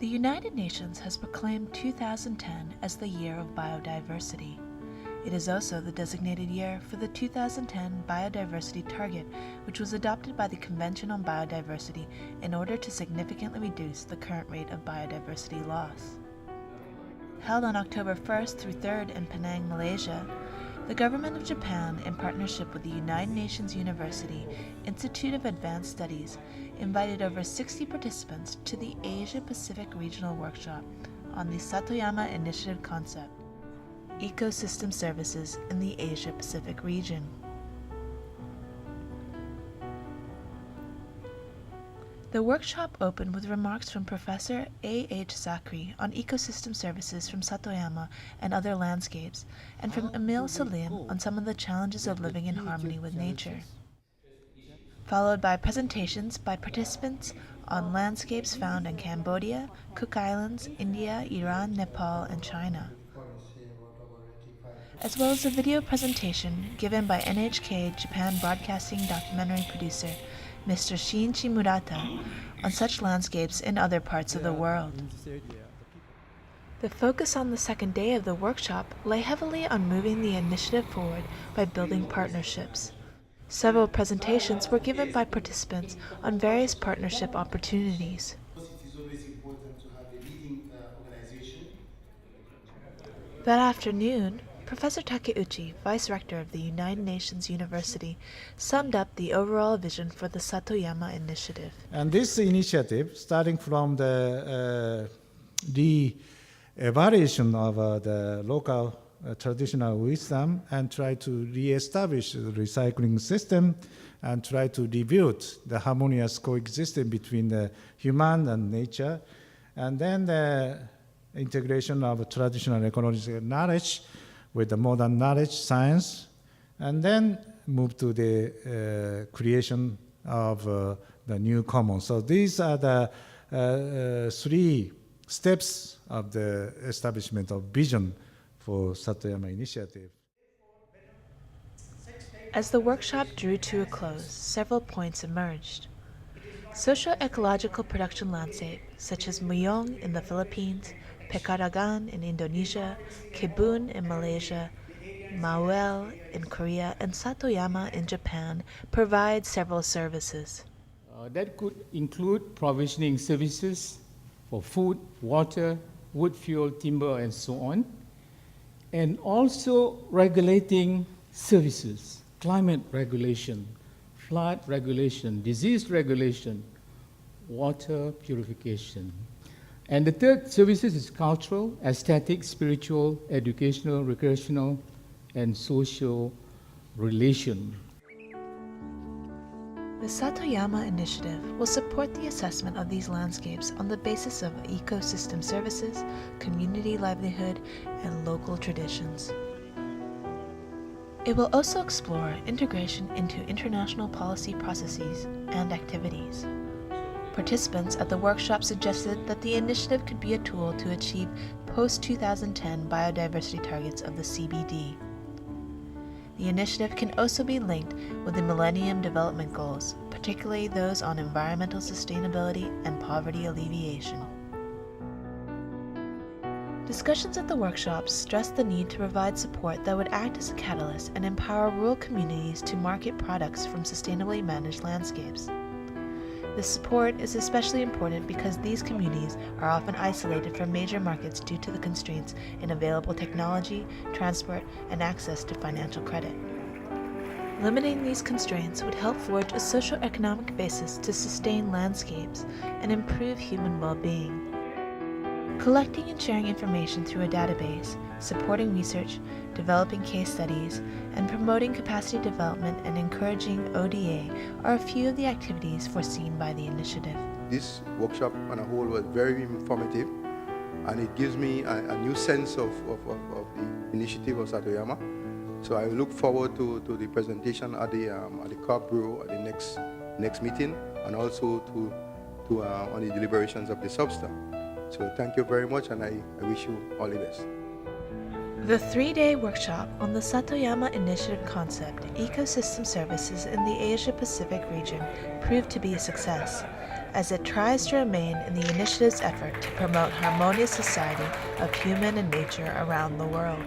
The United Nations has proclaimed 2010 as the Year of Biodiversity. It is also the designated year for the 2010 Biodiversity Target, which was adopted by the Convention on Biodiversity in order to significantly reduce the current rate of biodiversity loss. Held on October 1st through 3rd in Penang, Malaysia, the government of Japan, in partnership with the United Nations University Institute of Advanced Studies, invited over 60 participants to the Asia-Pacific Regional Workshop on the Satoyama Initiative concept, Ecosystem Services in the Asia-Pacific region. The workshop opened with remarks from Professor A.H. Zakri on ecosystem services from Satoyama and other landscapes, and from Emil Salim on some of the challenges of living in harmony with nature, followed by presentations by participants on landscapes found in Cambodia, Cook Islands, India, Iran, Nepal, and China, as well as a video presentation given by NHK Japan Broadcasting documentary producer Mr. Shinichi Murata on such landscapes in other parts of the world. The focus on the second day of the workshop lay heavily on moving the initiative forward by building partnerships. Several presentations were given by participants on various partnership opportunities. That afternoon, Professor Takeuchi, Vice Rector of the United Nations University, summed up the overall vision for the Satoyama Initiative. And this initiative, starting from the evaluation of the local traditional wisdom and try to re-establish the recycling system and try to rebuild the harmonious coexistence between the human and nature, and then the integration of traditional ecological knowledge with the modern knowledge, science, and then move to the creation of the new commons. So these are the three steps of the establishment of vision for Satoyama Initiative. As the workshop drew to a close, several points emerged. Socio-ecological production landscape, such as Muyong in the Philippines, Pekaragan in Indonesia, Kebun in Malaysia, Mawel in Korea, and Satoyama in Japan, provide several services. That could include provisioning services for food, water, wood fuel, timber, and so on, and also regulating services, climate regulation, flood regulation, disease regulation, water purification. And the third services is cultural, aesthetic, spiritual, educational, recreational, and social relation. The Satoyama Initiative will support the assessment of these landscapes on the basis of ecosystem services, community livelihood, and local traditions. It will also explore integration into international policy processes and activities. Participants at the workshop suggested that the initiative could be a tool to achieve post-2010 biodiversity targets of the CBD. The initiative can also be linked with the Millennium Development Goals, particularly those on environmental sustainability and poverty alleviation. Discussions at the workshop stressed the need to provide support that would act as a catalyst and empower rural communities to market products from sustainably managed landscapes. This support is especially important because these communities are often isolated from major markets due to the constraints in available technology, transport, and access to financial credit. Limiting these constraints would help forge a socio-economic basis to sustain landscapes and improve human well-being. Collecting and sharing information through a database, supporting research, developing case studies, and promoting capacity development and encouraging ODA are a few of the activities foreseen by the initiative. This workshop on a whole was very informative, and it gives me a new sense of the initiative of Satoyama. So I look forward to the presentation at the COP Bureau at the next meeting, and also on the deliberations of the substance. So thank you very much, and I wish you all the best. The three-day workshop on the Satoyama Initiative concept, Ecosystem Services in the Asia-Pacific region, proved to be a success. as it tries to remain in the initiative's effort to promote harmonious society of human and nature around the world.